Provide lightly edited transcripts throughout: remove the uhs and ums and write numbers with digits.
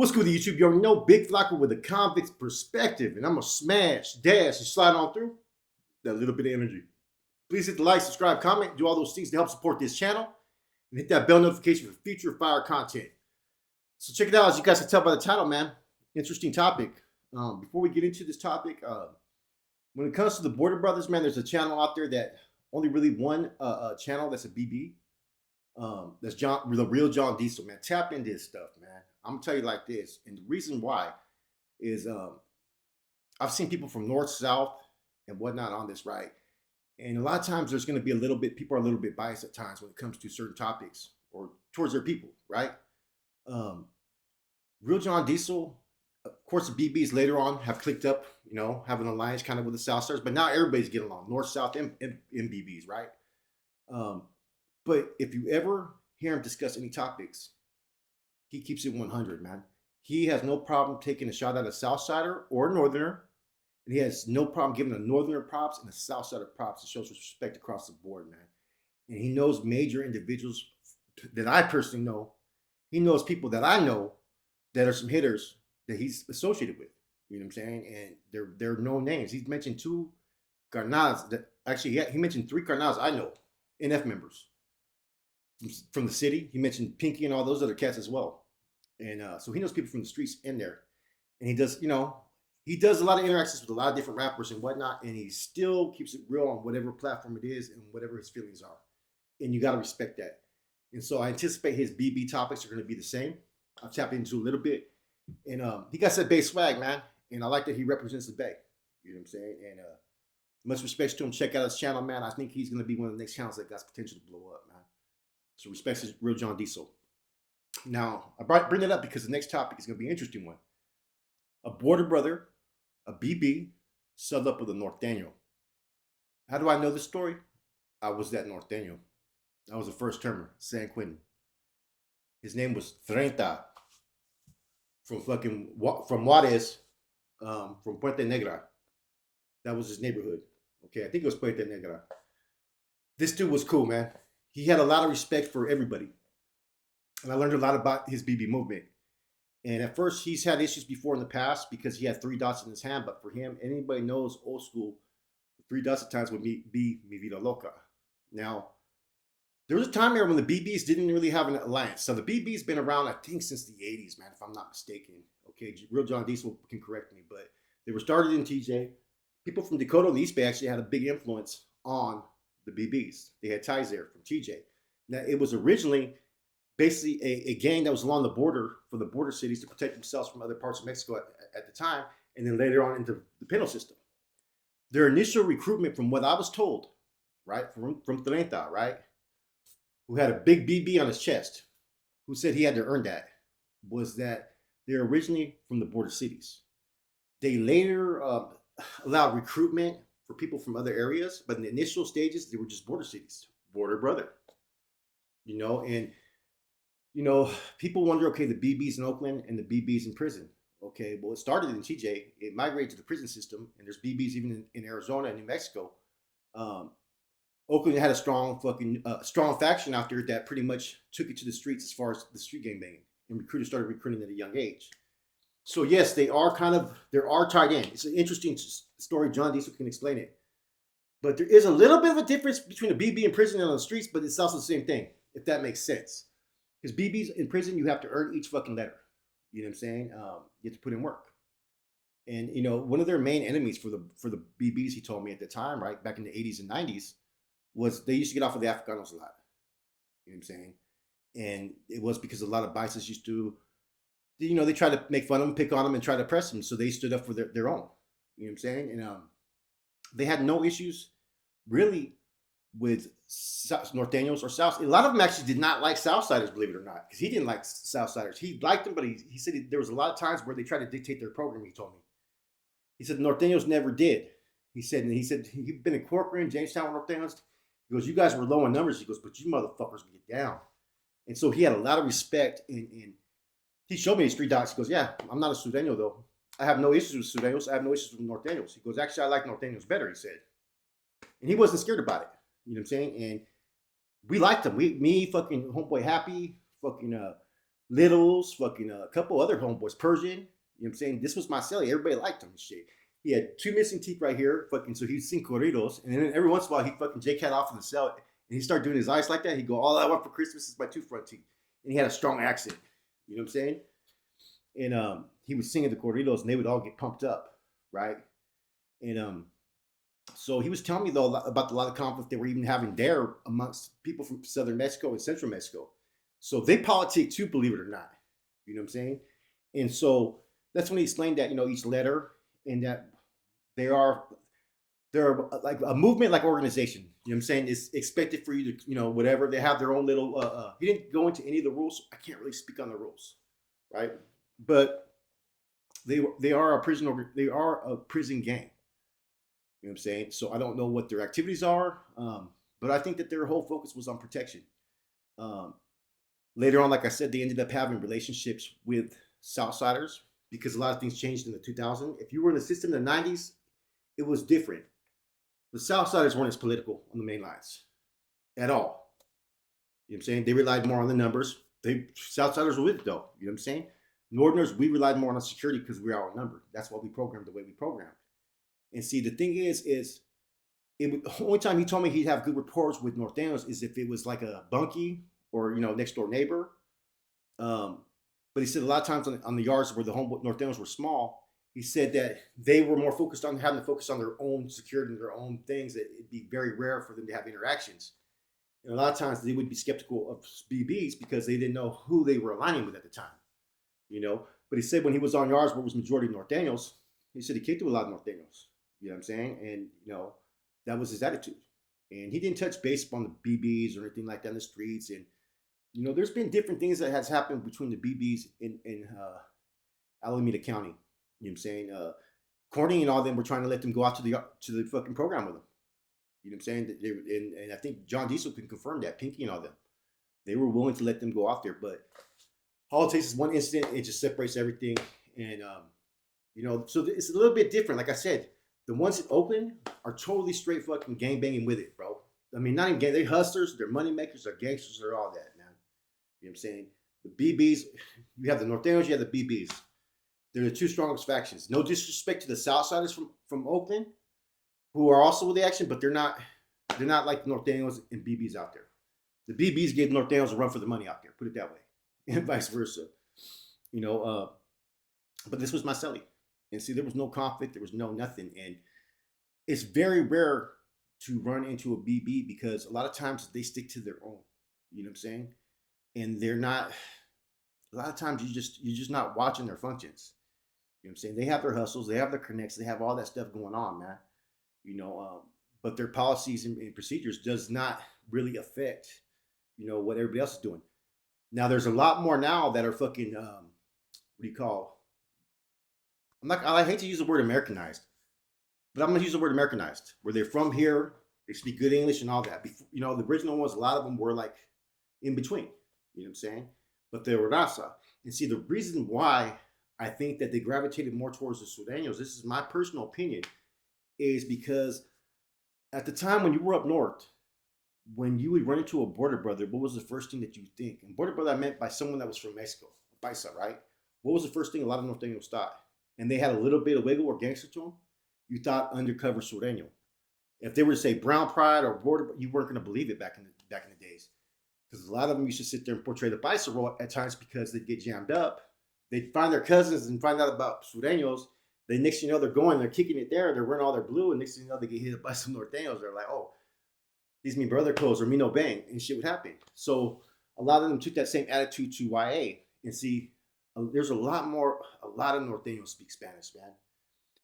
What's good with YouTube? You already know Big Flocka with a convict's perspective, and I'm gonna smash, dash, and slide on through that little bit of energy. Please hit the like, subscribe, comment, do all those things to help support this channel, and hit that bell notification for future fire content. So check it out, as you guys can tell by the title, man. Interesting topic. Before we get into this topic, when it comes to the Border Brothers, man, there's a channel out there that only really one channel that's a BB. That's the real John Diesel, man. Tap into this stuff, man. I'm gonna tell you like this, and the reason why is I've seen people from north, south, and whatnot on this, right? And a lot of times there's going to be people are a little bit biased at times when it comes to certain topics or towards their people, right? Um, real John Diesel, of course, the BBs later on have clicked up, have an alliance kind of with the South Stars, but now everybody's getting along, north, south, and BBs, right? But if you ever hear him discuss any topics, he keeps it 100, man. He has no problem taking a shot at a Southsider or a Northerner, and he has no problem giving a Northerner props and a Southsider props. It shows respect across the board, man. And he knows major individuals that I personally know. He knows people that I know that are some hitters that he's associated with. You know what I'm saying? And they're known names. He's mentioned two Carnals that actually he mentioned three Carnals I know, NF members from the city. He mentioned Pinky and all those other cats as well. And so he knows people from the streets in there. And he does, he does a lot of interactions with a lot of different rappers and whatnot. And he still keeps it real on whatever platform it is and whatever his feelings are. And you got to respect that. And so I anticipate his BB topics are going to be the same. I'll tap into a little bit. And he got that Bay swag, man. And I like that he represents the Bay. You know what I'm saying? And much respect to him. Check out his channel, man. I think he's going to be one of the next channels that got potential to blow up, man. So respect to real John Diesel. Now, I bring it up because the next topic is going to be an interesting one. A border brother, a BB, subbed up with a Norteno. How do I know this story? I was that Norteno. I was the first termer, San Quentin. His name was Treinta from Juarez, from Puente Negra. That was his neighborhood. Okay, I think it was Puente Negra. This dude was cool, man. He had a lot of respect for everybody. And I learned a lot about his BB movement. And at first, he's had issues before in the past because he had 3 dots in his hand. But for him, anybody knows old school, 3 dots at times would be Mi Vida Loca. Now, there was a time here when the BBs didn't really have an alliance. So the BB's been around, I think, since the 80s, man, if I'm not mistaken. Okay, real John Diesel can correct me. But they were started in TJ. People from Dakota and the East Bay actually had a big influence on the BBs. They had ties there from TJ. Now, it was originally basically a gang that was along the border for the border cities to protect themselves from other parts of Mexico at the time, and then later on into the penal system. Their initial recruitment, from what I was told, right, from Treinta, right, who had a big BB on his chest, who said he had to earn that, was that they're originally from the border cities. They later allowed recruitment for people from other areas, but in the initial stages, they were just border cities, border brother, and people wonder, okay, the BBs in Oakland and the BBs in prison. Okay, well, it started in TJ. It migrated to the prison system, and there's BBs even in Arizona and New Mexico. Oakland had a strong faction out there that pretty much took it to the streets as far as the street gang banging, and recruiters started recruiting at a young age. So yes, they are tied in. It's an interesting story. John Diesel can explain it, but there is a little bit of a difference between a BB in prison and on the streets, but it's also the same thing, if that makes sense. Because BBs in prison, you have to earn each fucking letter. You know what I'm saying? You have to put in work. And one of their main enemies for the BBs, he told me at the time, right, back in the 80s and 90s, was they used to get off of the Africanos a lot. You know what I'm saying? And it was because a lot of bices used to, they tried to make fun of them, pick on them, and try to oppress them. So they stood up for their own. You know what I'm saying? And they had no issues, really, with Norteños or South. A lot of them actually did not like Southsiders, believe it or not, because he didn't like Southsiders. He liked them, but he said there was a lot of times where they tried to dictate their program. He told me. He said Norteños never did. He said he'd been in Corcoran, Jamestown with Norteños. He goes, you guys were low in numbers. He goes, but you motherfuckers get down. And so he had a lot of respect. And he showed me his 3 dots. He goes, yeah, I'm not a Sureño though. I have no issues with Sureños. I have no issues with Norteños. He goes, actually, I like Norteños better. He said, and he wasn't scared about it. You know what I'm saying? And we liked him. Me, fucking homeboy Happy, fucking Littles, fucking a couple other homeboys, Persian. You know what I'm saying? This was my celly. Everybody liked him and shit. He had two missing teeth right here, fucking. So he'd sing corridos, and then every once in a while he fucking J Cat off in the cell, and he started doing his eyes like that. He'd go, "All I want for Christmas is my two front teeth," and he had a strong accent. You know what I'm saying? And he was singing the corridos, and they would all get pumped up, right? And so he was telling me though about a lot of conflict they were even having there amongst people from southern Mexico and central Mexico. So they politic too, believe it or not. You know what I'm saying? And so that's when he explained that each letter and that they are they're like a movement, like organization. You know what I'm saying? It's expected for you to whatever they have their own little. He didn't go into any of the rules. I can't really speak on the rules, right? But they are a prison. They are a prison gang. You know what I'm saying? So I don't know what their activities are, but I think that their whole focus was on protection. Um, Later on, like I said, they ended up having relationships with Southsiders because a lot of things changed in the 2000s. If you were in the system in the 90s, it was different. The Southsiders weren't as political on the main lines at all. You know what I'm saying? They relied more on the numbers. Southsiders were with it though. You know what I'm saying? Northerners, we relied more on security because we were outnumbered. That's why we programmed the way we programmed. And see, the thing is the only time he told me he'd have good rapport with Nortenos is if it was like a bunkie or next door neighbor. But he said a lot of times on the yards where the home Nortenos were small, he said that they were more focused on having to focus on their own security and their own things. That it'd be very rare for them to have interactions. And a lot of times they would be skeptical of BBs because they didn't know who they were aligning with at the time. But he said when he was on yards where it was majority Nortenos, he said he kicked it with a lot of Nortenos. You know what I'm saying? And that was his attitude. And he didn't touch base on the BBs or anything like that in the streets. And there's been different things that has happened between the BBs in Alameda County. You know what I'm saying? Corny and all them were trying to let them go out to the fucking program with them. You know what I'm saying? And I think John Diesel can confirm that. Pinky and all them, they were willing to let them go out there. But all it takes is one incident; it just separates everything. And so it's a little bit different. Like I said, the ones in Oakland are totally straight fucking gang banging with it, bro. I mean, not even gang. They're hustlers. They're money makers. They're gangsters. They're all that, man. You know what I'm saying? The BBs, you have the Nortenos, you have the BBs. They're the two strongest factions. No disrespect to the Southsiders from Oakland, who are also with the action, but they're not like Nortenos and BBs out there. The BBs gave Nortenos a run for the money out there, put it that way, and vice versa. But this was my celly. And see, there was no conflict, there was no nothing. And it's very rare to run into a BB because a lot of times they stick to their own. You know what I'm saying? And they're not. A lot of times you're just not watching their functions. You know what I'm saying? They have their hustles, they have their connects, they have all that stuff going on, man. But their policies and procedures does not really affect what everybody else is doing. Now there's a lot more now that are fucking what do you call? I hate to use the word Americanized, but I'm gonna use the word Americanized, where they're from here, they speak good English and all that. The original ones, a lot of them were like in between. You know what I'm saying? But they were Raza. And see, the reason why I think that they gravitated more towards the Sureños, this is my personal opinion, is because at the time when you were up north, when you would run into a border brother, what was the first thing that you think? And border brother I meant by someone that was from Mexico, Paisa, right? What was the first thing a lot of Norteños thought? And they had a little bit of wiggle or gangster to them, you thought undercover Sureño. If they were to say brown pride or border, you weren't going to believe it back in the days. Because a lot of them used to sit there and portray the Paisa role at times because they'd get jammed up. They'd find their cousins and find out about Sureños. Then next thing you know, they're kicking it there. They're wearing all their blue. And next thing you know, they get hit up by some Norteños. They're like, oh, these me brother clothes or me no bang. And shit would happen. So a lot of them took that same attitude to YA. And see, there's a lot of Norteños speak Spanish, man.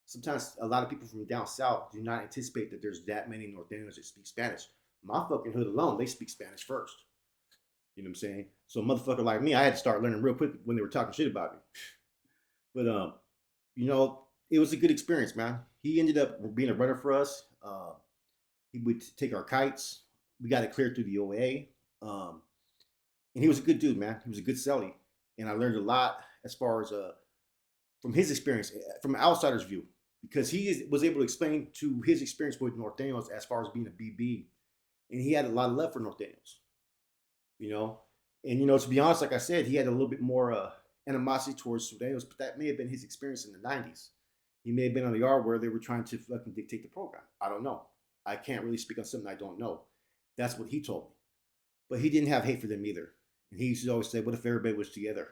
Sometimes a lot of people from down south do not anticipate that there's that many Norteños that speak Spanish. My fucking hood alone, they speak Spanish first. You know what I'm saying? So a motherfucker like me, I had to start learning real quick when they were talking shit about me. But it was a good experience, man. He ended up being a runner for us. He would take our kites. We got it cleared through the OA. And he was a good dude, man. He was a good celly. And I learned a lot as far as from his experience, from an outsider's view, because he was able to explain to his experience with Norteños as far as being a BB. And he had a lot of love for Norteños. And to be honest, like I said, he had a little bit more animosity towards Sudanos, but that may have been his experience in the '90s. He may have been on the yard where they were trying to fucking dictate the program. I don't know. I can't really speak on something I don't know. That's what he told me. But he didn't have hate for them either. And he used to always say, "What if everybody was together?"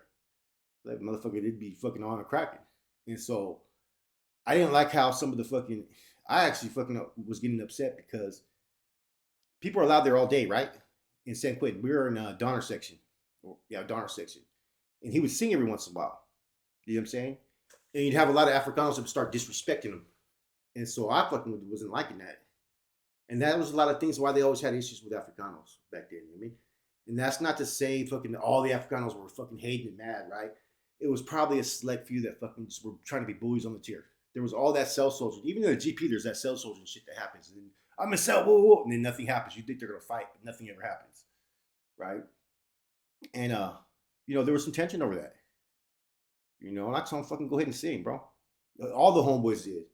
That motherfucker did be fucking on and cracking. And so I didn't like how some of the fucking. I actually fucking was getting upset because people are allowed there all day, right? In San Quentin, we were in Donner section, Donner section, and he would sing every once in a while. You know what I'm saying? And you'd have a lot of Afrikaners that would start disrespecting him, and so I fucking wasn't liking that. And that was a lot of things why they always had issues with Afrikanos back then. You know what I mean? And that's not to say fucking all the Afrikanos were fucking hating and mad, right? It was probably a select few that fucking just were trying to be bullies on the tier. There was all that cell soldier. Even in the GP, there's that cell soldier shit that happens. And I'm gonna sell, whoa, whoa, and then nothing happens. You think they're gonna fight, but nothing ever happens, right? And there was some tension over that. And I told him fucking go ahead and sing, bro. All the homeboys did.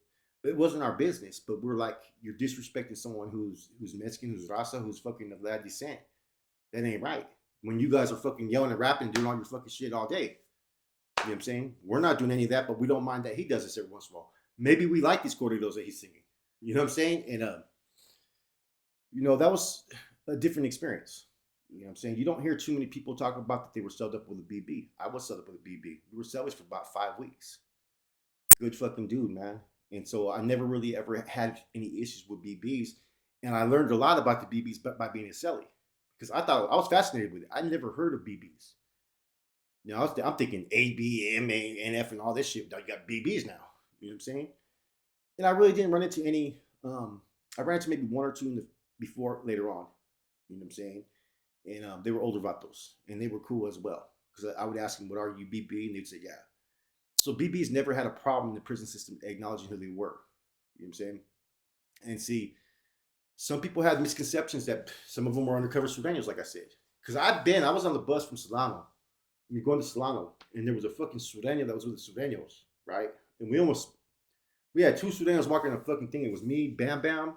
It wasn't our business, but we're like, you're disrespecting someone who's Mexican, who's Raza, who's fucking of that descent. That ain't right. When you guys are fucking yelling and rapping and doing all your fucking shit all day. You know what I'm saying? We're not doing any of that, but we don't mind that he does this every once in a while. Maybe we like these corridos that he's singing. You know what I'm saying? And that was a different experience. You know what I'm saying? You don't hear too many people talk about that they were sold up with a BB. I was sold up with a BB. We were sellers for about 5 weeks. Good fucking dude, man. And so I never really ever had any issues with BBs. And I learned a lot about the BBs by being a celly. Because I was fascinated with it. I never heard of BBs. I'm thinking A, B, M, A, N, F, and all this shit. You got BBs now. You know what I'm saying? And I really didn't run into any. I ran into maybe one or two before later on. You know what I'm saying? And they were older vatos, and they were cool as well. Because I would ask them, "What are you, BB?" And they'd say, "Yeah." So BBs never had a problem in the prison system acknowledging who they were. You know what I'm saying? And see, some people had misconceptions that some of them were undercover Sureños, like I said. Because I was on the bus from Solano. You're going to Solano, and there was a fucking Sureño that was with the Sureños, right? And we had two Sureños walking on a fucking thing. It was me, Bam Bam,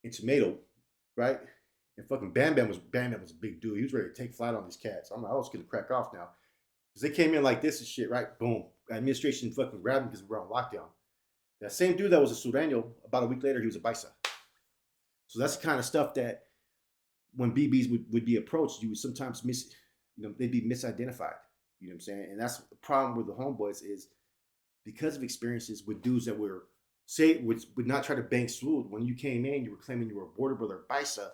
and Tomato, right? And fucking Bam Bam was a big dude. He was ready to take flight on these cats. I'm like, I was gonna crack off now. Because they came in like this and shit, right? Boom. Administration fucking grabbed him because we were on lockdown. That same dude that was a Sureño, about a week later, he was a Baisa. So that's the kind of stuff that when BBs would be approached, you would sometimes they'd be misidentified. You know what I'm saying? And that's the problem with the homeboys is because of experiences with dudes that would not try to bang smooth. When you came in, you were claiming you were a border brother, Baisa.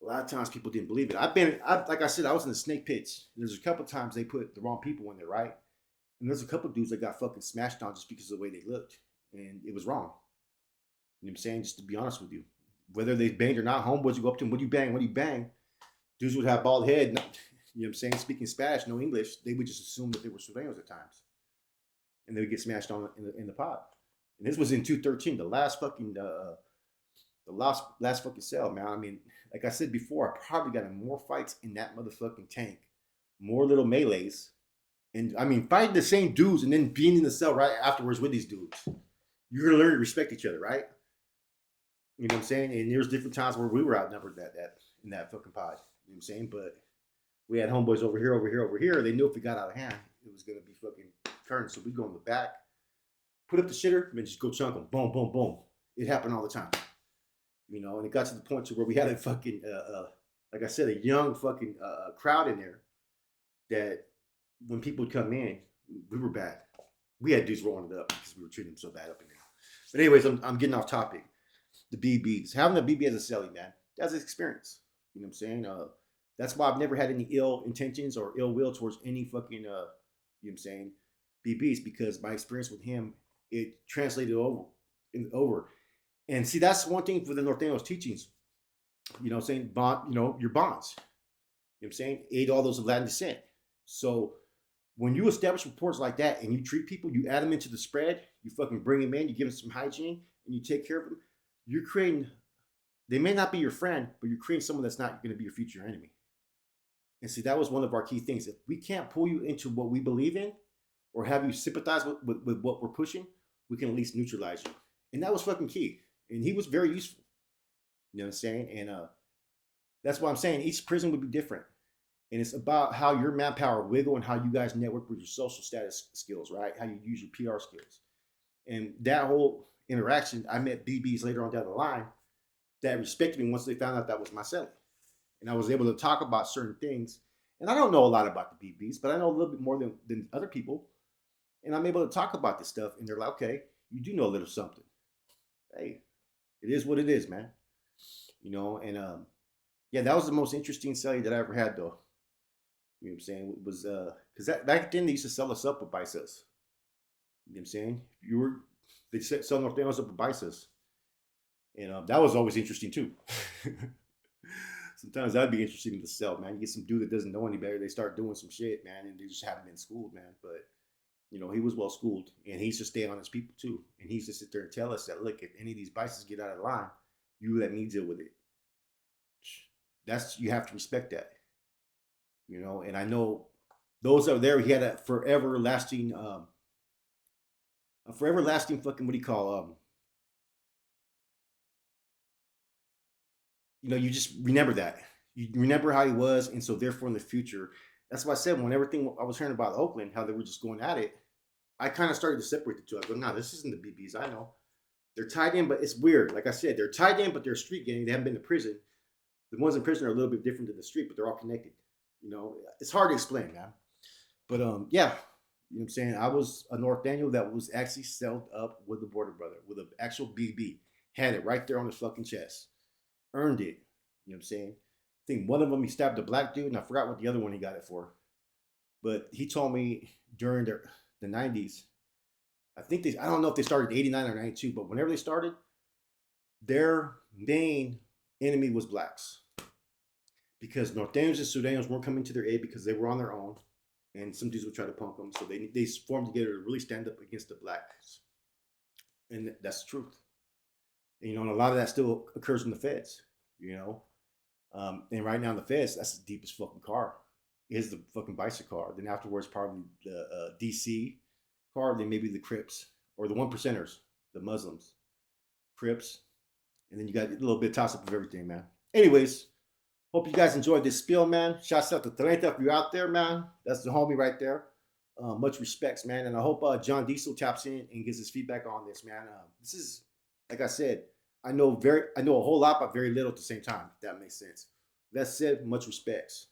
A lot of times people didn't believe it. Like I said, I was in the snake pits. There's a couple times they put the wrong people in there, right? And there's a couple dudes that got fucking smashed on just because of the way they looked. And it was wrong. You know what I'm saying? Just to be honest with you. Whether they banged or not, homeboys would go up to them, what do you bang? What do you bang? Dudes would have bald head, you know what I'm saying, speaking Spanish, no English. They would just assume that they were Sureños at times. And they would get smashed on in the pod. And this was in 213, the last fucking last fucking cell, man. I mean, like I said before, I probably got in more fights in that motherfucking tank, more little melees, and I mean, fighting the same dudes and then being in the cell right afterwards with these dudes. You're gonna learn to respect each other, right? You know what I'm saying? And there's different times where we were outnumbered that in that fucking pod. You know what I'm saying? But we had homeboys over here. They knew if it got out of hand, it was gonna be fucking current. So we go in the back, put up the shitter, and then just go chunk them. Boom, boom, boom. It happened all the time. And it got to the point to where we had a fucking, like I said, a young fucking crowd in there that when people would come in, we were bad. We had dudes rolling it up because we were treating them so bad up in there. But anyways, I'm getting off topic. The BBs. Having a BB as a celly, man, that's an experience. You know what I'm saying? That's why I've never had any ill intentions or ill will towards any fucking, you know what I'm saying, BBs, because my experience with him, it translated over. And see, that's one thing for the Norteno's teachings. You know what I'm saying? Your bonds. You know what I'm saying? Aid all those of Latin descent. So when you establish reports like that and you treat people, you add them into the spread, you fucking bring them in, you give them some hygiene, and you take care of them, you're creating, they may not be your friend, but you're creating someone that's not going to be your future enemy. And see, that was one of our key things. If we can't pull you into what we believe in or have you sympathize with what we're pushing, we can at least neutralize you. And that was fucking key. And he was very useful. You know what I'm saying? And that's why I'm saying each prison would be different. And it's about how your manpower wiggle and how you guys network with your social status skills, right? How you use your PR skills. And that whole interaction, I met BBs later on down the line that respected me once they found out that was my celly. And I was able to talk about certain things. And I don't know a lot about the BBs, but I know a little bit more than other people. And I'm able to talk about this stuff. And they're like, okay, you do know a little something. Hey, it is what it is, man. And yeah, that was the most interesting celly that I ever had, though. You know what I'm saying? It was because back then they used to sell us up with biceps. You know what I'm saying? They sell Nortenos up with biceps. And that was always interesting too. Sometimes that'd be interesting to sell, man. You get some dude that doesn't know any better, they start doing some shit, man, and they just haven't been schooled, man. But he was well schooled, and he used to stay on his people too. And he used to sit there and tell us that, look, if any of these bicycles get out of line, you let me deal with it. You have to respect that, And I know those are there. He had a forever lasting fucking, what do you call you just remember that. You remember how he was, and so therefore in the future, that's why I said when everything I was hearing about Oakland, how they were just going at it, I kind of started to separate the two. I go, no, this isn't the BBs. I know they're tied in, but it's weird. Like I said, they're tied in, but they're street gang. They haven't been to prison. The ones in prison are a little bit different than the street, but they're all connected. It's hard to explain, man. But yeah, what I'm saying? I was a Norteno that was actually sold up with the border brother, with an actual BB. Had it right there on his fucking chest. Earned it. You know what I'm saying? I think one of them he stabbed a black dude, and I forgot what the other one he got it for. But he told me during the 90s, I don't know if they started 89 or 92, but whenever they started, their main enemy was blacks. Because Norteños and Sudanos weren't coming to their aid because they were on their own. And some dudes would try to punk them. So they formed together to really stand up against the blacks. And that's the truth. And a lot of that still occurs in the feds, And right now in the feds, that's the deepest fucking car. Is the fucking bicycle car. Then afterwards, probably the DC car. Then maybe the Crips or the one percenters, the Muslims, Crips, and then you got a little bit of toss up of everything, man. Anyways, hope you guys enjoyed this spiel, man. Shouts out to Trenta if you're out there, man. That's the homie right there. Much respects, man, and I hope John Diesel taps in and gives his feedback on this, man. This is, like I said, I know a whole lot, but very little at the same time. If that makes sense. That said, much respects.